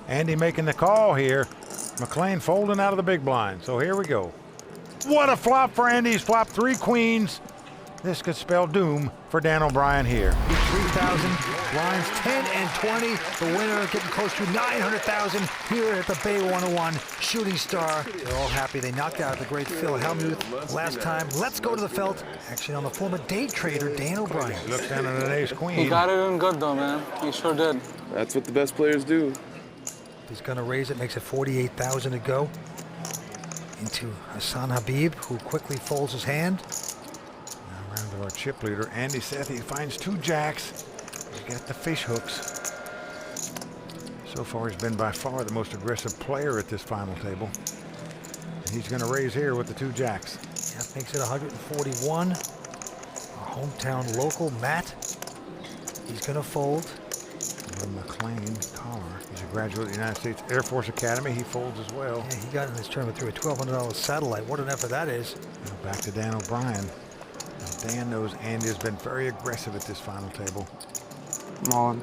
Andy making the call here. McLean folding out of the big blind. So here we go. What a flop for Andy. He's flopped 3 queens. This could spell doom for Dan O'Brien here. 3,000, blinds 10 and 20. The winner getting close to 900,000 here at the Bay 101 Shooting Star. They're all happy they knocked out the great Phil Hellmuth last time. Let's go to the felt. Action on the former day trader Dan O'Brien. Looks down at an ace queen. He got it in good though, man. He sure did. That's what the best players do. He's gonna raise it, makes it 48,000 to go. Into Hasan Habib, who quickly folds his hand. Around to our chip leader, Andy Seth. He finds 2 jacks. He's got the fish hooks. So far, he's been by far the most aggressive player at this final table. And he's going to raise here with the 2 jacks. That makes it 141. Our hometown local, Matt. He's going to fold. McLean Karr. He's a graduate of the United States Air Force Academy. He folds as well. Yeah, he got in this tournament through a $1,200 satellite. What an effort that is. Now back to Dan O'Brien. Dan knows Andy has been very aggressive at this final table.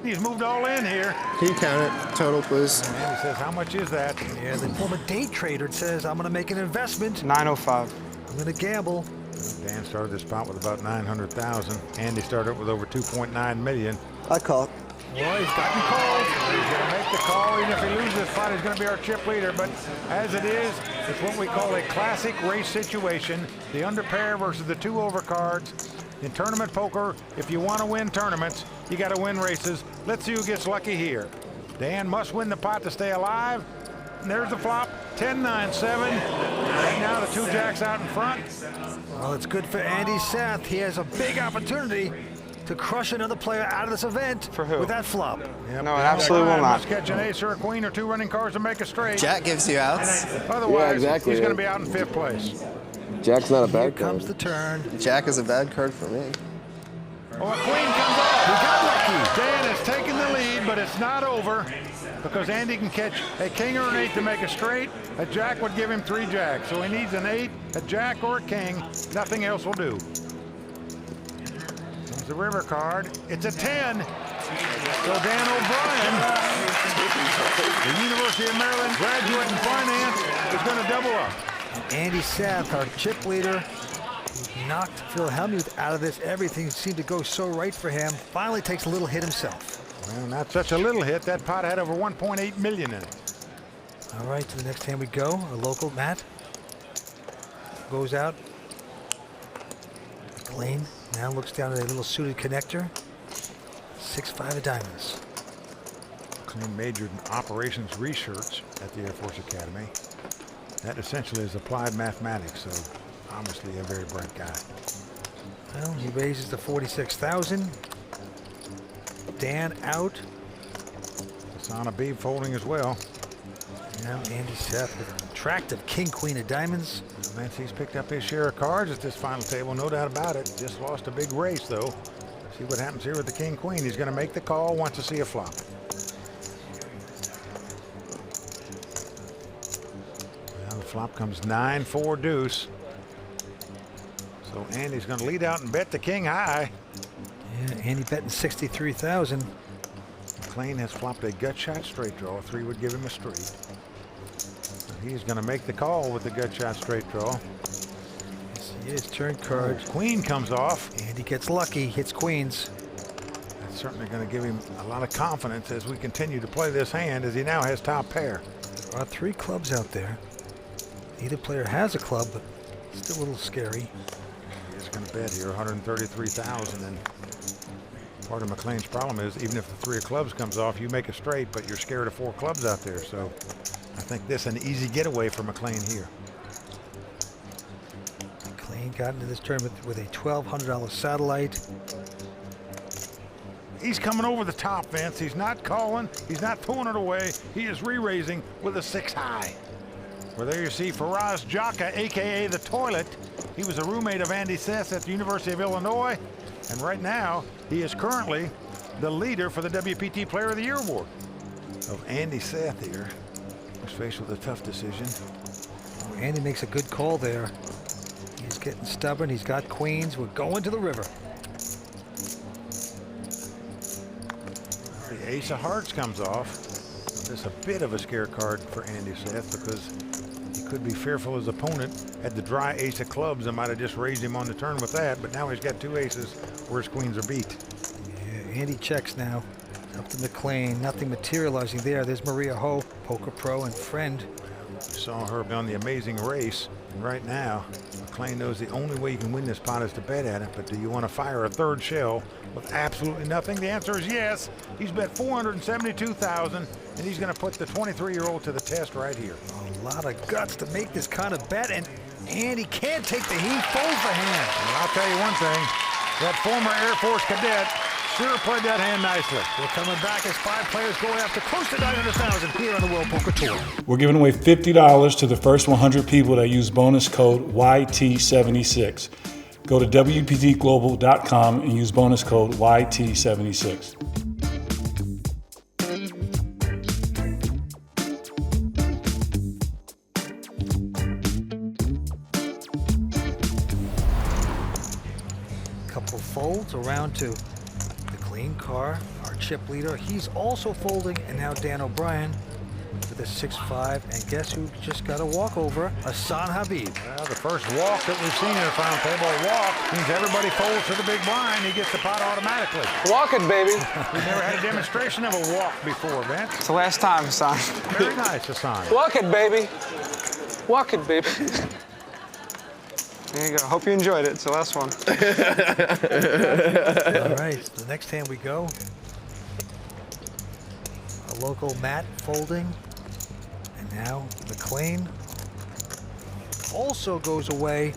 He's moved all in here. Can you count it? Total, please. And Andy says, how much is that? Yeah, the former day trader says, I'm going to make an investment. 905. I'm going to gamble. Dan started this spot with about 900,000. Andy started with over 2.9 million. I call it. Well, he's gotten called. He's going to make the call. Even if he loses this spot, he's going to be our chip leader. But as it is, it's what we call a classic race situation. The under pair versus the 2 over cards. In tournament poker, if you want to win tournaments, you got to win races. Let's see who gets lucky here. Dan must win the pot to stay alive. And there's the flop, 10-9-7. Right now, the 2 jacks out in front. Well, it's good for Andy Seth. He has a big opportunity to crush another player out of this event. For who? With that flop. Yep. No, it absolutely will not. Must catch an ace or a queen or 2 running cards to make a straight. Jack gives you outs. Otherwise, Yeah, exactly. he's going to be out in 5th place. Jack's not a Here bad comes card. the turn. Jack is a bad card for me. Oh, a queen comes off. He got lucky. Dan has taken the lead, but it's not over because Andy can catch a king or an 8 to make a straight. A jack would give him 3 jacks. So he needs an 8, a jack, or a king. Nothing else will do. There's the river card. It's a 10. So Dan O'Brien, the University of Maryland graduate in finance, is going to double up. Andy Seth, our chip leader, knocked Phil Hellmuth out of this. Everything seemed to go so right for him. Finally takes a little hit himself. Well, not such a little hit. That pot had over 1.8 million in it. All right, to the next hand we go. Our local Matt goes out. McLean now looks down at a little suited connector. 6-5 of diamonds. McLean majored in operations research at the Air Force Academy. That essentially is applied mathematics, so obviously a very bright guy. Well, he raises to 46,000. Dan out. Hasan Habib folding as well. Now Andy Seth with an attractive king, queen of diamonds. He's picked up his share of cards at this final table, no doubt about it. Just lost a big race, though. See what happens here with the king, queen. He's going to make the call, wants to see a flop. Well, the flop comes 9-4 deuce. So Andy's going to lead out and bet the king high. Yeah, Andy betting 63,000. McLean has flopped a gut shot straight draw. A 3 would give him a straight. So he's going to make the call with the gut shot straight draw. Yes, he is. Turn card. Queen comes off. Andy gets lucky, hits queens. That's certainly going to give him a lot of confidence as we continue to play this hand, as he now has top pair. There are 3 clubs out there. Either player has a club, but still a little scary. He's going to bet here 133,000, and part of McLean's problem is even if the 3 of clubs comes off, you make a straight, but you're scared of 4 clubs out there. So I think this is an easy getaway for McLean here. McLean got into this tournament with a $1,200 satellite. He's coming over the top, Vince. He's not calling. He's not throwing it away. He is re-raising with a 6 high. Well, there you see Faraz Jaka, a.k.a. the Toilet. He was a roommate of Andy Seth at the University of Illinois. And right now, he is currently the leader for the WPT Player of the Year award. Of Andy Seth here, was faced with a tough decision. Oh, Andy makes a good call there. He's getting stubborn. He's got queens. We're going to the river. The ace of hearts comes off. This is a bit of a scare card for Andy Seth because he could be fearful his opponent had the dry ace of clubs and might have just raised him on the turn with that, but now he's got two aces where his queens are beat. Yeah, Andy checks now. Up to McLean, nothing materializing there. There's Maria Ho, poker pro and friend. We saw her on the Amazing Race. And right now, McLean knows the only way you can win this pot is to bet at it, but do you want to fire a third shell with absolutely nothing? The answer is yes. He's bet $472,000, and he's going to put the 23-year-old to the test right here. A lot of guts to make this kind of bet, and Andy can't take the heat, folds the hand. And I'll tell you one thing, that former Air Force cadet sure played that hand nicely. We're coming back as 5 players go after close to 900,000 here on the World Poker Tour. We're giving away $50 to the first 100 people that use bonus code YT76. Go to WPTglobal.com and use bonus code YT76. Couple folds around to McLean Karr, our chip leader. He's also folding, and now Dan O'Brien with a 6-5. And guess who just got a walkover? Hasan Habib. Well, the first walk that we've seen in the final table, a walk, means everybody folds to the big blind. He gets the pot automatically. Walk it, baby. We've never had a demonstration of a walk before, Vince. It's the last time, Hasan. Very nice, Hasan. Walk it, baby. Walk it, baby. There you go. Hope you enjoyed it. It's the last one. All right, the next hand we go. A local Matt folding. And now McLean also goes away.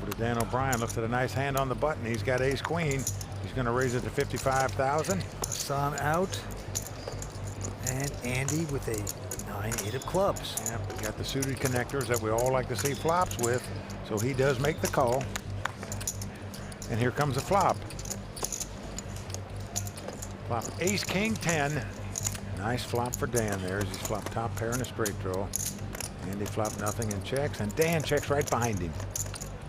Over to Dan O'Brien, looks at a nice hand on the button. He's got ace queen. He's going to raise it to 55,000. Hasan out. And Andy with a 9-8 of clubs. Yep, we got the suited connectors that we all like to see flops with. So he does make the call. And here comes the flop. Flop ace king 10. Nice flop for Dan there as he's flopped top pair in a straight draw. Andy flopped nothing and checks, and Dan checks right behind him.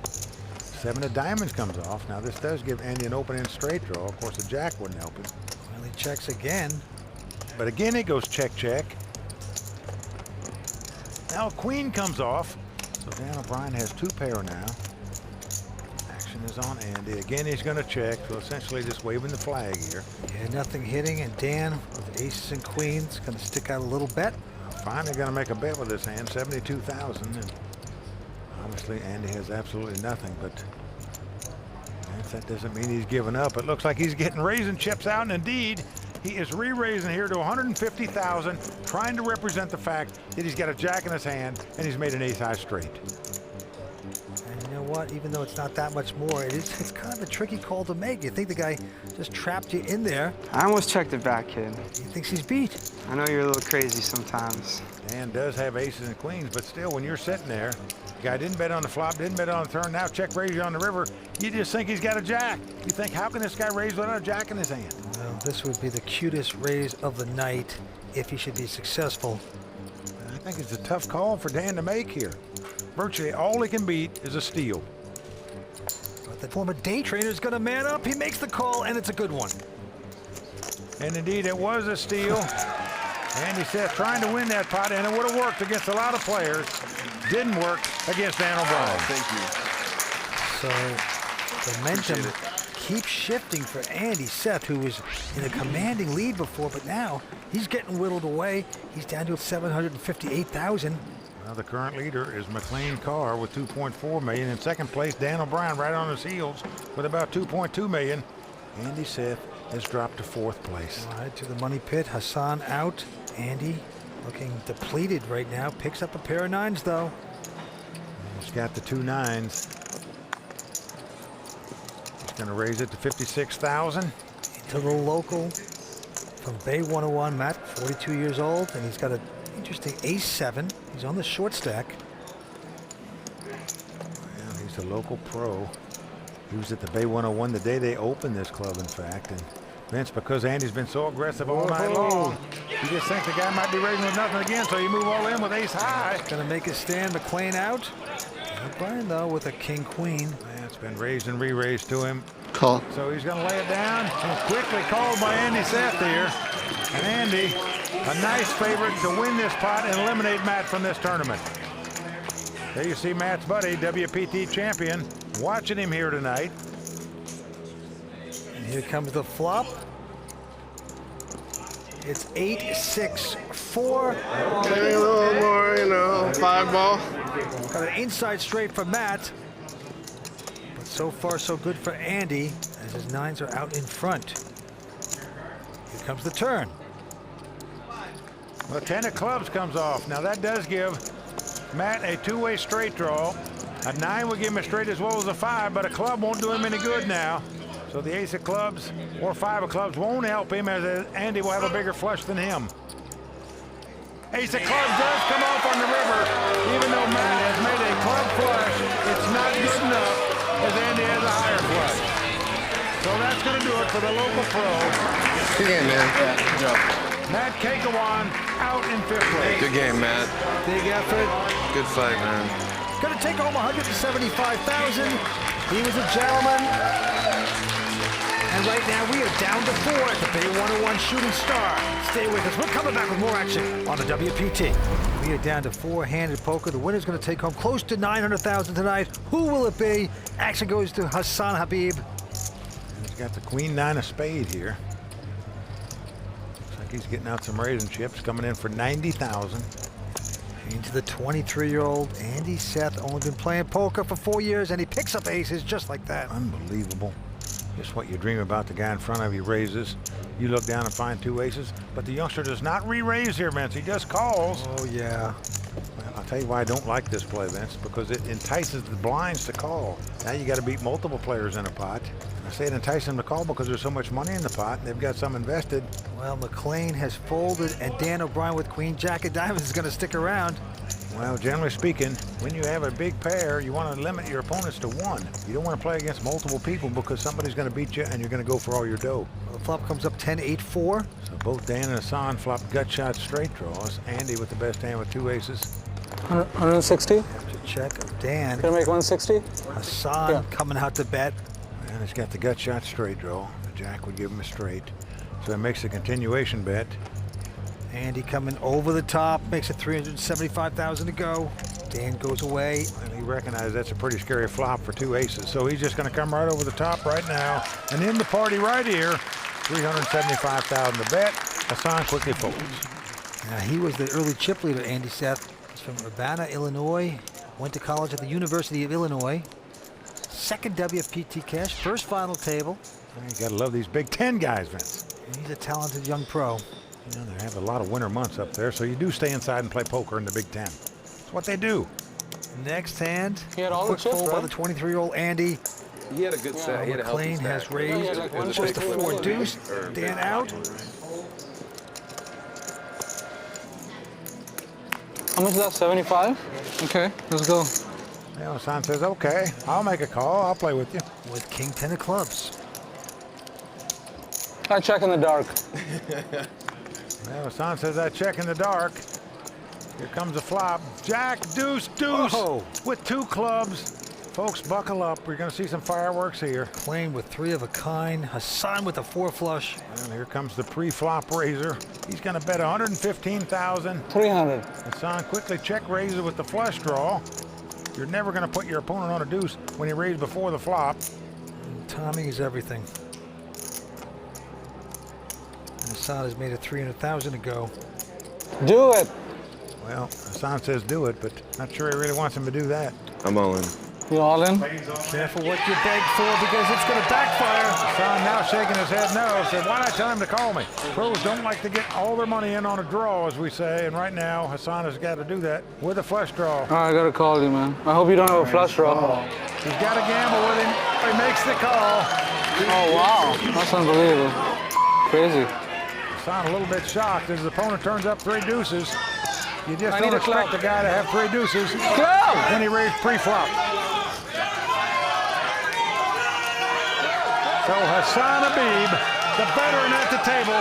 7 of diamonds comes off. Now this does give Andy an open end straight draw. Of course the jack wouldn't help him. Well, he checks again. But again he goes check, check. Now queen comes off. So Dan O'Brien has 2 pair now. Action is on Andy. Again he's going to check. So essentially just waving the flag here. Yeah, nothing hitting, and Dan with aces and queens going to stick out a little bet. Finally going to make a bet with this hand, 72,000. And obviously Andy has absolutely nothing, but that doesn't mean he's given up. It looks like he's getting raising chips out, and indeed he is re-raising here to 150,000, trying to represent the fact that he's got a jack in his hand and he's made an ace high straight. And you know what? Even though it's not that much more, it's kind of a tricky call to make. You think the guy just trapped you in there. I almost checked it back, kid. He thinks he's beat. I know you're a little crazy sometimes. Dan does have aces and queens, but still, when you're sitting there, the guy didn't bet on the flop, didn't bet on the turn, now check raise you on the river, you just think he's got a jack. You think, how can this guy raise without a jack in his hand? Well, this would be the cutest raise of the night if he should be successful. I think it's a tough call for Dan to make here. Virtually all he can beat is a steal. But the former day trainer is going to man up. He makes the call, and it's a good one. And indeed, it was a steal. Andy Seth trying to win that pot, and it would have worked against a lot of players. Didn't work against Dan O'Brien. So the momentum keeps shifting for Andy Seth, who was in a commanding lead before, but now he's getting whittled away. He's down to 758,000. Well, the current leader is McLean Karr with 2.4 million. In second place, Dan O'Brien right on his heels with about 2.2 million. Andy Seth has dropped to 4th place. All right, to the money pit. Hasan out. Andy looking depleted right now. Picks up a pair of 9s, though. He's got the 2 9s. He's going to raise it to 56,000. To the local from Bay 101, Matt, 42 years old, and he's got an interesting ace-7. He's on the short stack. Well, he's a local pro. He was at the Bay 101 the day they opened this club, in fact. And Vince, because Andy's been so aggressive all night long, you just think the guy might be raising with nothing again, so you move all in with ace high. Gonna make a stand. McLean out. O'Brien, though, with a king-queen. It's been raised and re-raised to him. Call. So he's going to lay it down. And quickly called by Andy Seth here. And Andy A nice favorite to win this pot and eliminate Matt from this tournament. There you see Matt's buddy, WPT champion, watching him here tonight. And here comes the flop. It's 8-6-4. Maybe a little more, you know, 5-ball. Got an inside straight for Matt. But so far, so good for Andy, as his 9s are out in front. Here comes the turn. Well, 10 of clubs comes off. Now that does give Matt a two-way straight draw. A 9 will give him a straight as well as a 5, but a club won't do him any good now. So the ace of clubs or 5 of clubs won't help him, as Andy will have a bigger flush than him. Ace of clubs does come off on the river. Even though Matt has made a club flush, it's not good enough, as Andy has a higher flush. So that's going to do it for the local pro. Good game, man. Yeah, good job. Matt Keikoan out in 5th place. Good game, Matt. Big effort. Good fight, man. Gonna take home $175,000. He was a gentleman. And right now we are down to 4 at the Bay 101 Shooting Star. Stay with us. We're coming back with more action on the WPT. We are down to 4-handed poker. The winner's going to take home close to $900,000 tonight. Who will it be? Action goes to Hasan Habib. He's got the Queen 9 of spade here. Looks like he's getting out some raisin chips, coming in for $90,000. Into the 23-year-old Andy Seth, only been playing poker for 4 years, and he picks up aces just like that. Unbelievable. Just what you dream about. The guy in front of you raises. You look down and find 2 aces, but the youngster does not re-raise here, Vince. He just calls. Oh, yeah. Well, I'll tell you why I don't like this play, Vince, because it entices the blinds to call. Now you got to beat multiple players in a pot. I say it entices them to call because there's so much money in the pot. They've got some invested. Well, McLean has folded, and Dan O'Brien with Queen Jack of Diamonds is going to stick around. Well, generally speaking, when you have a big pair, you want to limit your opponents to 1. You don't want to play against multiple people because somebody's going to beat you and you're going to go for all your dough. Well, the flop comes up 10-8-4. So both Dan and Hasan flopped gut shot straight draws. Andy with the best hand with 2 aces. 160? Have to check. Dan. Gonna make 160? Hasan coming out to bet. And he's got the gut shot straight draw. The jack would give him a straight. So it makes a continuation bet. Andy coming over the top, makes it $375,000 to go. Dan goes away. And he recognizes that's a pretty scary flop for 2 aces. So he's just going to come right over the top right now and end the party right here. $375,000 to bet. Hasan quickly folds. Now, he was the early chip leader, Andy Seth. He's from Urbana, Illinois. Went to college at the University of Illinois. Second WPT cash, first final table. You got to love these Big Ten guys, Vince. He's a talented young pro. You know, they have a lot of winter months up there, so you do stay inside and play poker in the Big Ten. That's what they do. Next hand, He had all the quick chips, fold by right? the 23-year-old Andy. He had a good set. He had a healthy McLean has stack. raised like one just a chip. 4 deuce. Dan out. How much is that, 75? Okay, let's go. You know, Hasan says, okay, I'll make a call. I'll play with you. With King 10 of clubs. I check in the dark. Well, Hasan says, I check in the dark. Here comes a flop. Jack, deuce, deuce Oh. with 2 clubs. Folks, buckle up. We're going to see some fireworks here. McLean with 3 of a kind. Hasan with a 4 flush. And here comes the pre-flop raiser. He's going to bet $115,000. 300. Hasan quickly check raises with the flush draw. You're never going to put your opponent on a deuce when he raised before the flop. Timing is everything. And Hasan has made it $300,000 to go. Do it. Well, Hasan says do it, but not sure he really wants him to do that. I'm all in. You all in? Careful what you beg for because it's going to backfire. Hasan now shaking his head no. Said, why not tell him to call me? Pros don't like to get all their money in on a draw, as we say, and right now Hasan has got to do that with a flush draw. All right, I gotta call you, man. I hope you don't have a flush draw. He's got to gamble with him. He makes the call. Oh, wow. That's unbelievable. Crazy. Hasan a little bit shocked as his opponent turns up 3 deuces. You just I don't need a expect club. a guy to have 3 deuces. Club! Then he raised pre-flop. So Hasan Habib, the veteran at the table,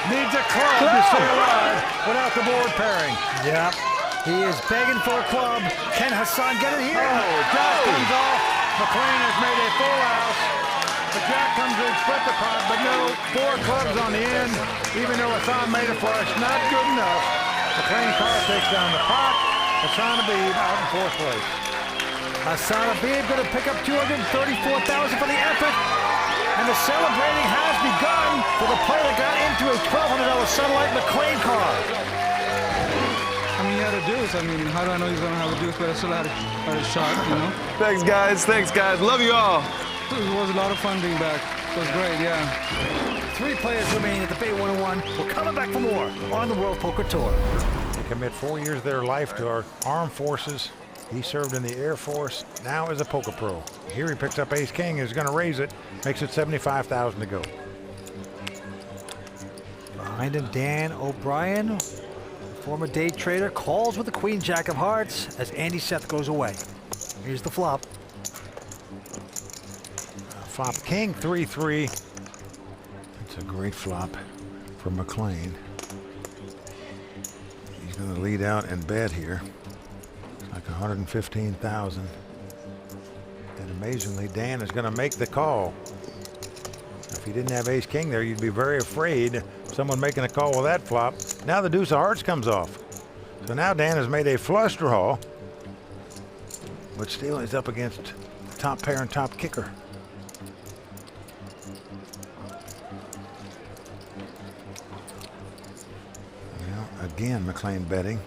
needs a club to stay alive without the board pairing. Yep. He is begging for a club. Can Hasan get it here? Oh, Jack comes off. McLean has made a full house. The jack comes in, split the pot, but no, 4 clubs on the end, even though Hasan made a flush, not good enough. McLean Karr takes down the pot. Hasan Habib out in 4th place. Hasan Habib going to pick up $234,000 for the effort. And the celebrating has begun for the player that got into a $1,200 Sunlight, McLean Karr. I mean, he had a deuce. I mean, how do I know he's gonna have a deuce? But I still had a shot, you know. Thanks, guys. Thanks, guys. Love you all. It was a lot of fun being back. It was great, yeah. 3 players remain at the Bay 101. We're coming back for more on the World Poker Tour. They commit 4 years of their life to our armed forces. He served in the Air Force, now is a poker pro. Here he picks up ace king, is going to raise it, makes it $75,000 to go. Behind him, Dan O'Brien, former day trader, calls with the queen jack of hearts as Andy Seth goes away. Here's the flop. Flop king 3-3. It's a great flop for McLean. He's going to lead out and bet here. Like 115,000. And amazingly, Dan is going to make the call. If you didn't have ace king there, you'd be very afraid of someone making a call with that flop. Now the deuce of hearts comes off. So now Dan has made a flush draw, but still is up against top pair and top kicker. Well, again, McLean betting.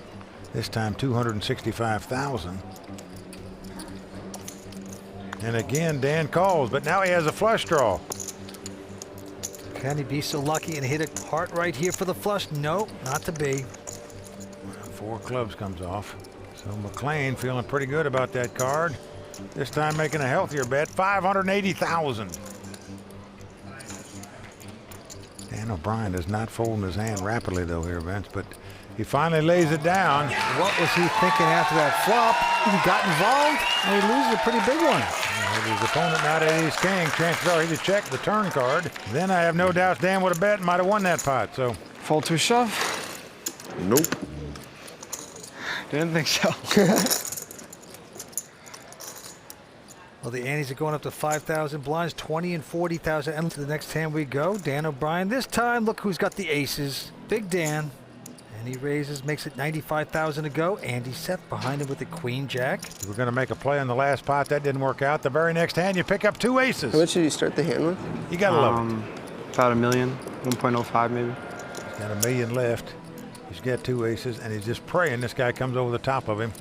This time 265,000. And again, Dan calls, but now he has a flush draw. Can he be so lucky and hit a heart right here for the flush? Nope, not to be. 4 clubs comes off. So McLean feeling pretty good about that card. This time making a healthier bet, 580,000. Dan O'Brien is not folding his hand rapidly though here, Vince, but he finally lays it down. What was he thinking after that flop? He got involved and he loses a pretty big one. His opponent not at ace king. Chances are he'd have checked the turn card. Then I have no doubts Dan would have bet and might have won that pot. So Fold to a shove? Nope. Didn't think so. Well, the antes are going up to 5,000 blinds, 20 and 40,000. And to the next hand we go. Dan O'Brien. This time, look who's got the aces. Big Dan. And he raises, makes it 95,000 to go. Andy Seth behind him with the queen jack. we're going to make a play on the last pot. That didn't work out. The very next hand, you pick up 2 aces. How much did you start the hand with? You got to love it. About $1 million, 1.05 maybe. He's got $1 million left. He's got 2 aces, and he's just praying this guy comes over the top of him.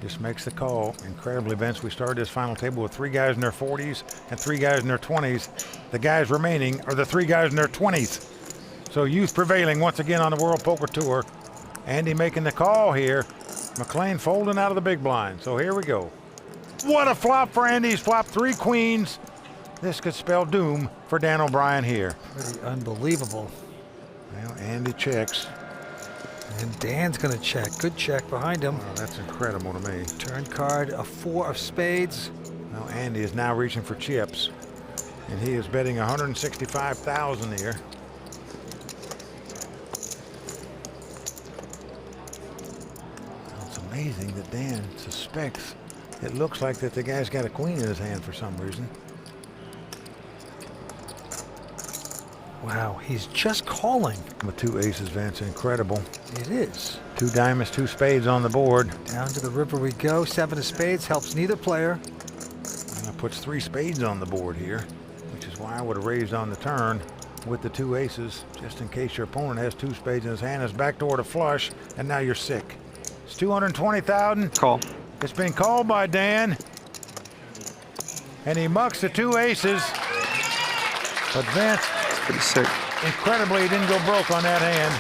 Just makes the call. Incredibly, Vince, we started this final table with 3 guys in their 40s and 3 guys in their 20s. The guys remaining are the 3 guys in their 20s. So youth prevailing once again on the World Poker Tour. Andy making the call here. McLean folding out of the big blind. So here we go. What a flop for Andy. He's flopped 3 queens. This could spell doom for Dan O'Brien here. Pretty unbelievable. Well, Andy checks. And Dan's going to check. Good check behind him. Oh, that's incredible to me. Turn card, a 4 of spades. Well, Andy is now reaching for chips. And he is betting 165,000 here. It's amazing that Dan suspects. It looks like that the guy's got a queen in his hand for some reason. Wow, he's just calling. With 2 aces, Vince, incredible. It is. 2 diamonds, 2 spades on the board. Down to the river we go. 7 of spades helps neither player. And that puts 3 spades on the board here, which is why I would have raised on the turn with the 2 aces, just in case your opponent has 2 spades in his hand, is backdoor to flush, and now you're sick. It's 220,000. Call. It's been called by Dan. And he mucks the 2 aces. But Vince, Pretty sick. incredibly, he didn't go broke on that hand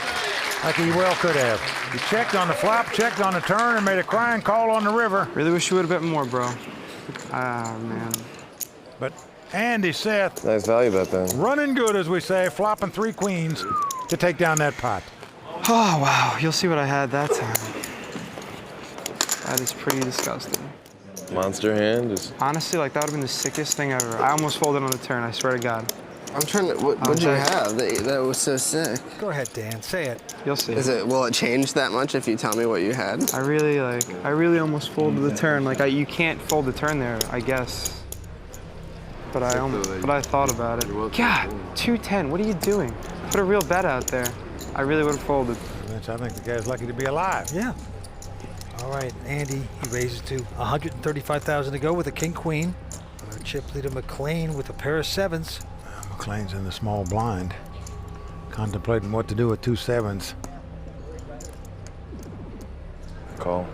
like he well could have. He checked on the flop, checked on the turn, and made a crying call on the river. Really wish you would have bet more, bro. Ah, man. But Andy Seth, Nice value bet then. running good, as we say, flopping 3 queens to take down that pot. Oh, wow. You'll see what I had that time. That is pretty disgusting. Monster hand is. Honestly, like, that would have been the sickest thing ever. I almost folded on the turn, I swear to God. I'm trying to. What'd you have that was so sick? Go ahead, Dan. Say it. You'll see. Will it change that much if you tell me what you had? I really almost folded the turn. Like, you can't fold the turn there, I guess. but I thought about it. God, 210. What are you doing? Put a real bet out there. I really would have folded. Vince, I think the guy's lucky to be alive. Yeah. All right, Andy, he raises to 135,000 to go with a king-queen. Our chip leader McLean with a pair of sevens. McLean's in the small blind, contemplating what to do with 2 sevens. Call.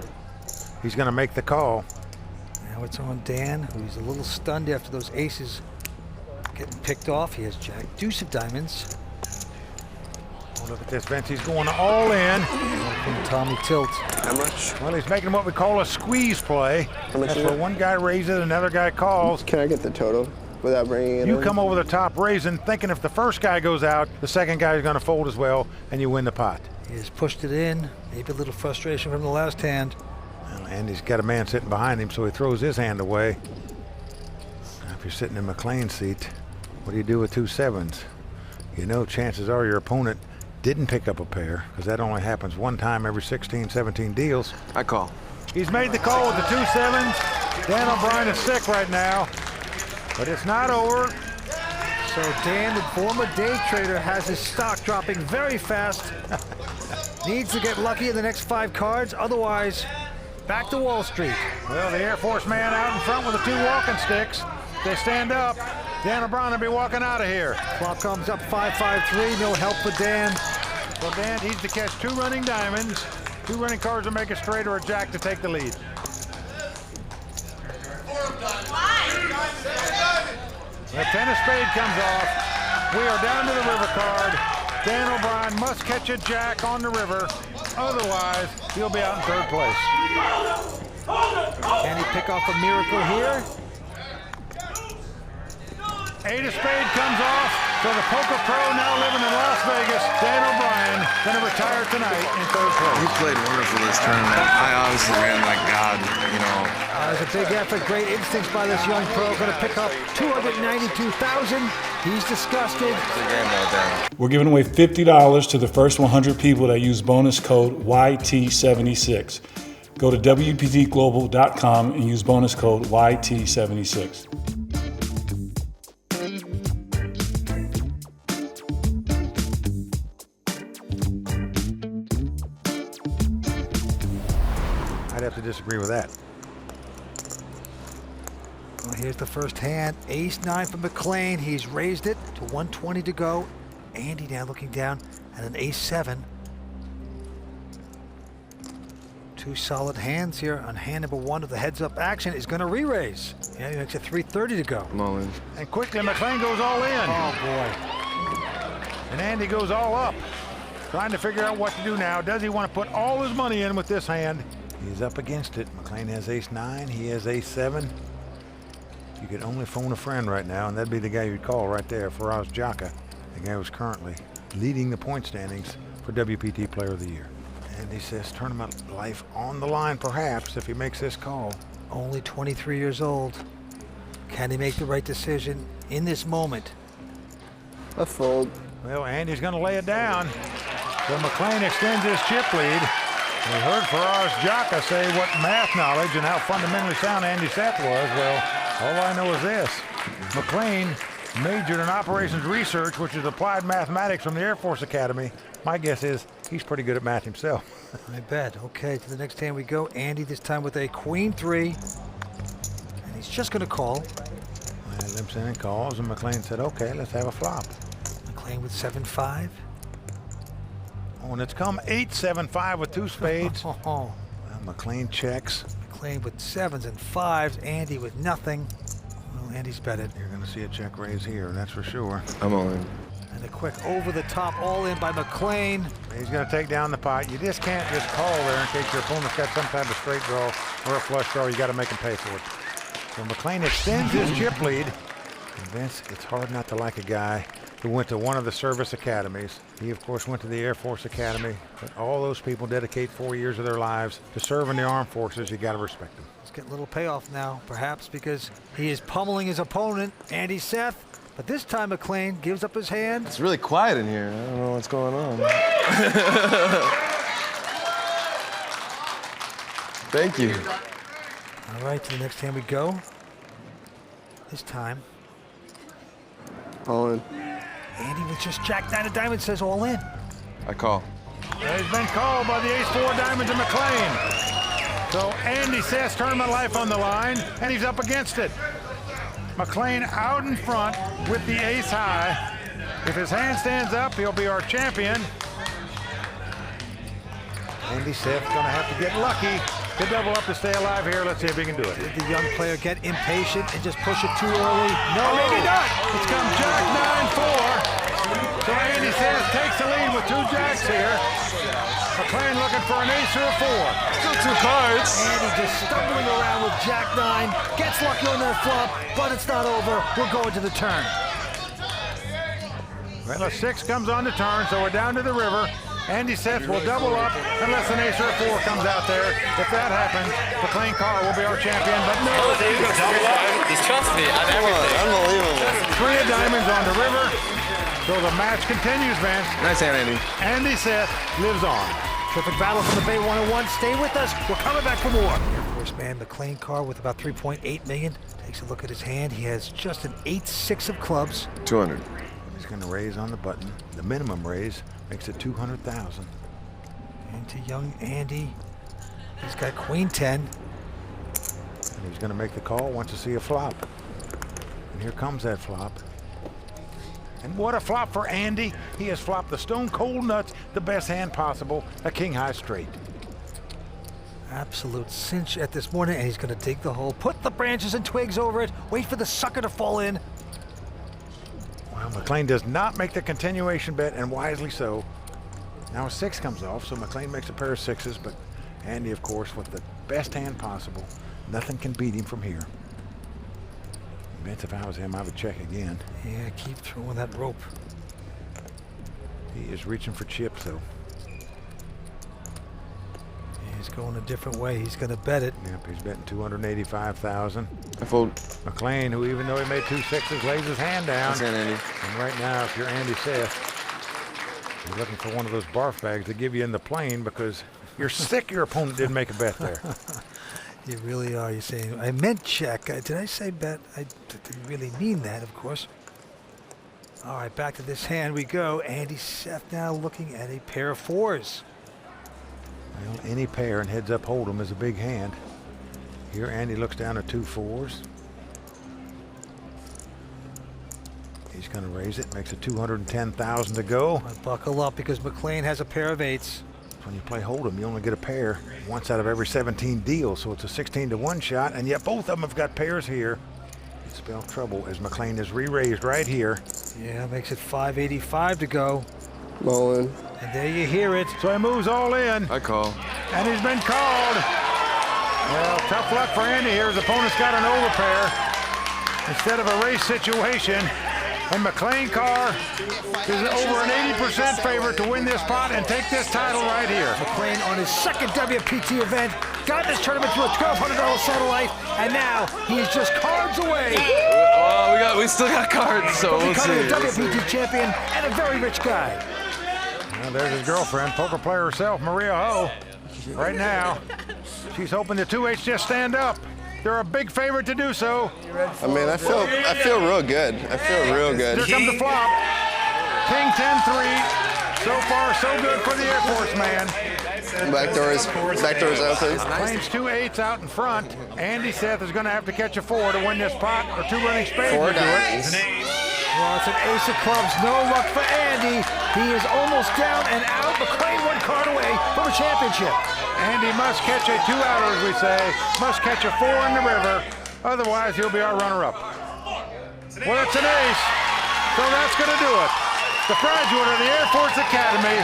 He's going to make the call. Now it's on Dan, who's a little stunned after those aces getting picked off. He has jack deuce of diamonds. Oh, look at this, Vince. He's going all in. From Tommy tilt. How much? Well, he's making what we call a squeeze play. How much That's is where it? one guy raises, another guy calls. Can I get the total without bringing it You in? come over the top raising, thinking if the first guy goes out, the second guy is going to fold as well, and you win the pot. He has pushed it in. Maybe a little frustration from the last hand. Well, Andy's got a man sitting behind him, so he throws his hand away. Now, if you're sitting in McLean's seat, what do you do with 2 sevens? You know, chances are your opponent didn't pick up a pair, because that only happens one time every 16, 17 deals. I call. He's made the call with the 2 sevens. Dan O'Brien is sick right now, but it's not over. So Dan, the former day trader, has his stock dropping very fast. Needs to get lucky in the next 5 cards, otherwise back to Wall Street. Well, the Air Force man out in front with the 2 walking sticks. They stand up. Dan O'Brien will be walking out of here. Clock comes up 5-5-3, no help for Dan. So Dan needs to catch 2 running diamonds, 2 running cards to make a straight, or a jack to take the lead. The 10 of spade comes off. We are down to the river card. Dan O'Brien must catch a jack on the river. Otherwise, he'll be out in 3rd place. Can he pick off a miracle here? 8 of spade comes off. So the poker pro now living in Las Vegas, Dan O'Brien, going to retire tonight in 3rd place. You played wonderful this tournament. I honestly ran like God, you know. It was a big effort, great instincts by this young pro. Going to pick up 292,000. He's disgusted. We're giving away $50 to the first 100 people that use bonus code YT76. Go to WPTglobal.com and use bonus code YT76. I'd have to disagree with that. Well, here's the first hand. Ace-9 for McLean. He's raised it to 120 to go. Andy now looking down at an ace-7. 2 solid hands here on hand number 1 of the heads-up action. Is going to re-raise. Yeah, he makes it 330 to go. Mullen. And quickly, McLean goes all in. Oh, boy. And Andy goes all up. Trying to figure out what to do now. Does he want to put all his money in with this hand? He's up against it. McLean has ace-9. He has ace-7. You could only phone a friend right now, and that'd be the guy you'd call right there, Faraz Jaka, the guy who's currently leading the point standings for WPT Player of the Year. And he says tournament life on the line, perhaps, if he makes this call. Only 23 years old. Can he make the right decision in this moment? A fold. Well, Andy's going to lay it down. So McLean extends his chip lead. We heard Faraz Jaka say what math knowledge and how fundamentally sound Andy Seth was. Well, all I know is this. McLean majored in operations research, which is applied mathematics from the Air Force Academy. My guess is he's pretty good at math himself. I bet. Okay, to the next hand we go. Andy this time with a queen-3. And he's just going to call. And limps in and calls, and McLean said, okay, let's have a flop. McLean with 7-5. Oh, and it's come 8-7-5 with 2 spades. Oh, Well, McLean checks. McLean with 7s and 5s. Andy with nothing. Well, Andy's betted. You're going to see a check raise here, that's for sure. I'm all in. And a quick over-the-top all-in by McLean. He's going to take down the pot. You just can't just call there in case your opponent's got some type of straight draw or a flush draw. You got to make him pay for it. So McLean extends his chip lead. And Vince, it's hard not to like a guy who went to one of the service academies. He, of course, went to the Air Force Academy. But all those people dedicate 4 years of their lives to serve in the armed forces. You got to respect them. Let's get a little payoff now, perhaps because he is pummeling his opponent, Andy Seth. But this time McLean gives up his hand. It's really quiet in here. I don't know what's going on. Thank you. All right, to the next hand we go. This time, All in. Andy with just Jack-9 of diamonds says all in. I call. He's been called by the ace-4 diamonds of McLean. So Andy Seth's tournament life on the line, and he's up against it. McLean out in front with the ace high. If his hand stands up, he'll be our champion. Andy Seth's gonna have to get lucky to double up to stay alive here. Let's see if he can do it. Did the young player get impatient and just push it too early? No, Maybe not. It's come Jack 9-4. So Andy Seth takes the lead with 2 jacks here. McLean looking for an ace or a 4. Still 2 cards. Andy just stumbling around with Jack-9, gets lucky on that flop, but it's not over. We're going to the turn. Well, a 6 comes on the turn, so we're down to the river. Andy Seth will double up unless an ace or a 4 comes out there. If that happens, McLean Karr will be our champion, but no. Oh, there you go, double up. Just trust me on everything. Unbelievable. 3 of diamonds on the river. So the match continues, Vince. Nice hand, Andy. Andy Seth lives on. Terrific battle from the Bay 101. Stay with us. We're coming back for more. Air Force man McLean Karr with about 3.8 million. Takes a look at his hand. He has just an 8-6 of clubs. 200. He's going to raise on the button. The minimum raise makes it 200,000. Into young Andy. He's got Queen 10. And he's going to make the call, wants to see a flop. And here comes that flop. And what a flop for Andy. He has flopped the stone cold nuts, the best hand possible, a king high straight. Absolute cinch at this morning, and he's going to dig the hole, put the branches and twigs over it, wait for the sucker to fall in. Well, McLean does not make the continuation bet, and wisely so. Now a 6 comes off, so McLean makes a pair of 6s, but Andy, of course, with the best hand possible. Nothing can beat him from here. Vince, if I was him, I would check again. Yeah, keep throwing that rope. He is reaching for chips, though. He's going a different way. He's going to bet it. Yep, he's betting 285,000. I fold. McLean, who even though he made 2 6s, lays his hand down. Nice hand, Andy. And right now, if you're Andy Seth, you're looking for one of those barf bags to give you in the plane because you're sick your opponent didn't make a bet there. You really are. You're saying, I meant check. Did I say bet? I didn't really mean that, of course. All right, back to this hand we go. Andy Seth now looking at a pair of 4s. Well, any pair and heads up hold'em is a big hand. Here Andy looks down at 2 4s. He's going to raise it, makes it 210,000 to go. Buckle up because McLean has a pair of 8s. When you play hold'em, you only get a pair once out of every 17 deals, so it's a 16-to-1 shot, and yet both of them have got pairs here. It spells trouble as McLean is re-raised right here. Yeah, makes it 585 to go. All in. And there you hear it. So he moves all in, I call. and he's been called. Well, tough luck for Andy here. His opponent's got an overpair instead of a race situation. And McLean Karr is over an 80% favorite to win this pot and take this title right here. McLean on his second WPT event, got this tournament to a $1,200 satellite, and now he is just cards away. We still got cards, so we'll Becoming a see. WPT champion and a very rich guy. Well, there's his girlfriend, poker player herself, Maria Ho. Right now, she's hoping the 2-8s just stand up. They're a big favorite to do so. I mean, I feel real good. I feel real good. Here comes the flop. King 10-3. So far, so good for the Air Force man. Back door is open. Claims 2 8s out in front. Andy Seth is going to have to catch a 4 to win this pot, or 2 running spades 4 to do it. dimes. Well, it's an ace of clubs. No luck for Andy. He is almost down and out. McLean 1 card away from a championship. Andy must catch a 2-outer, as we say. Must catch a 4 in the river. Otherwise, he'll be our runner-up. Well, it's an ace. So that's going to do it. The graduate of the Air Force Academy,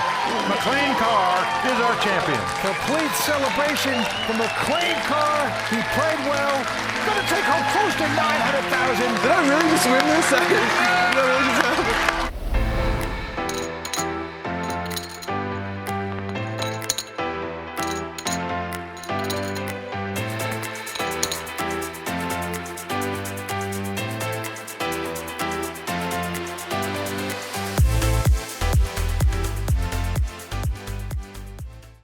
McLean Karr, is our champion. Complete celebration from McLean Karr. He played well. Going to take home close to $900,000. Did I really just win this?